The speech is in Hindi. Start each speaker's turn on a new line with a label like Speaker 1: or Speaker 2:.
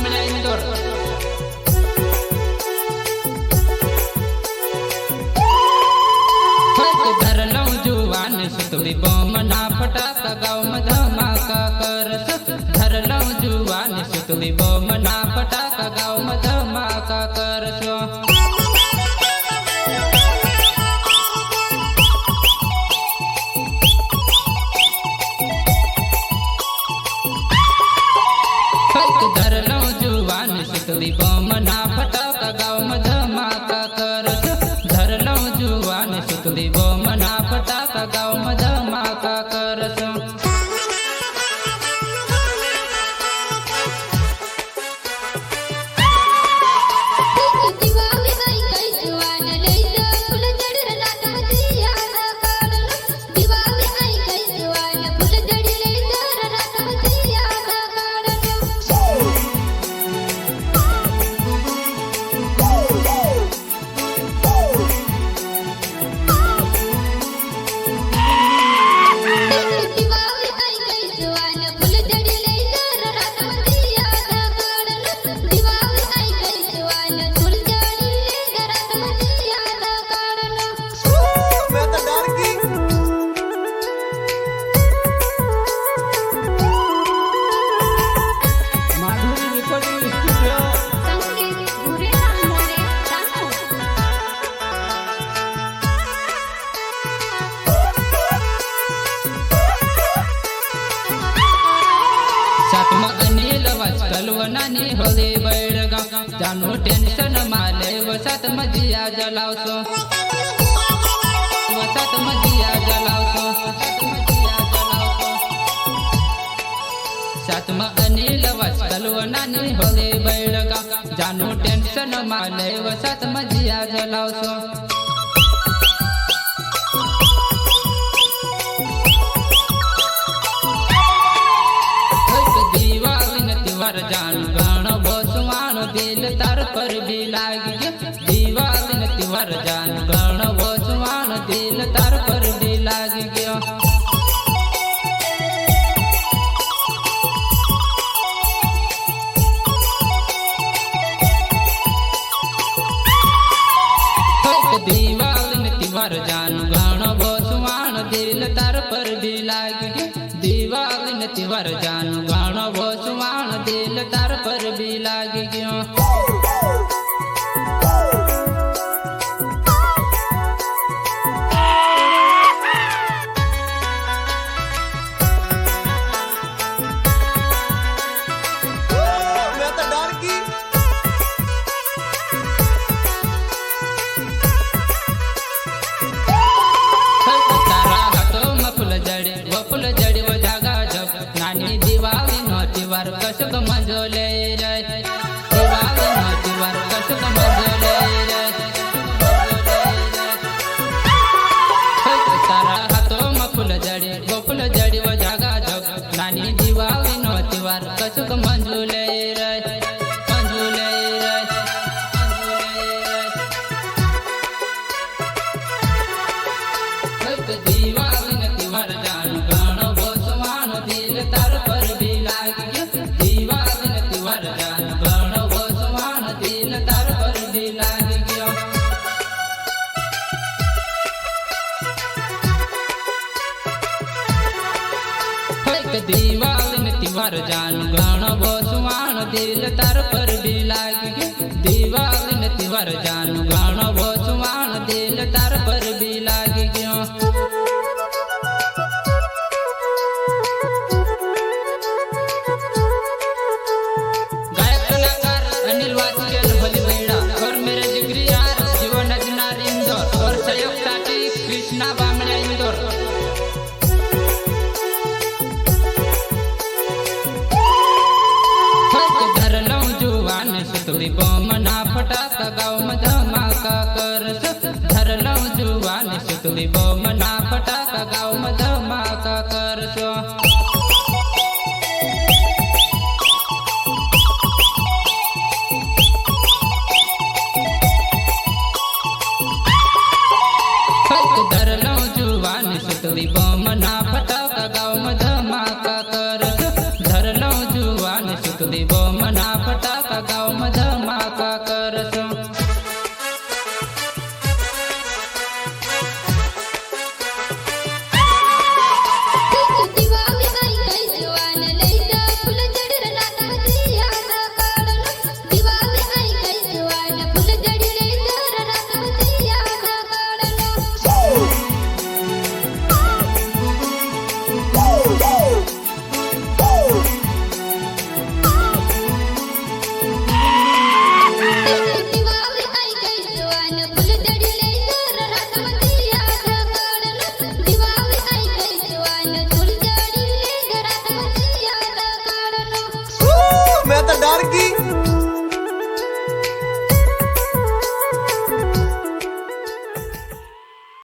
Speaker 1: बामण्या इंदोर धरलो जुवान सुतळी बमना फटाका गाव धमाका करस धरलो जुवान सुतळी बमना फटाका गाव धमाका करस धरलो जुवान सुतळी बमना फटाका गाव धमाका करस धरलो जुवान सुतळी बमना फटाका गाव धमाका करस कलवनानी होले बैडगाव जानो टेंशन माले वसत मजिया जलावसो वसत मजिया जलावसो सातमा अनिल वस कलवनानी होले बैडगाव जानो टेंशन माले वसत मजिया जलावसो जान गण बसवान दिल तार पर भी लाग गया दीवान तिवर जान गण बसवान दिल तार पर भी लाग गया दीवान तिवर जान गण बसवान दिल तार पर भी लाग गया दीवान तिवर जान गण बसवान दिल तार पर भी लाग गयो कसक मजोले रे दिवाली नोतीवर कसक मजोले रे तारा हाथो में फूल जड़ी गोकुल जड़ी वो जागा जग नानी दिवाली नोतीवर कसक मजोले रे मजोले रे दिवाली नोतीवर जान गण बसवान दिल तार पर भी लाग गया दीवान तिवर जान गण बसवान दिल तार पर भी लाग गया दीवान तिवर जान गण बसवान दिल तार पर भी लाग गया गायक कलाकार अनिल वाचकेल भली बैड़ा और मेरे जिगरी यार जीवन अजनार इंदौर और सहयोग साथी कृष्णा बामण्या इंदौर सुतळी बमना फटाका गाव धमाका करस धरलो जुवान सुतळी बमना फटाका गाव धमाका करस धरलो जुवान सुतळी बमना फटाका गाव धमाका करस धरलो जुवान सुतळी बमना फटाका ગામમાં ધમ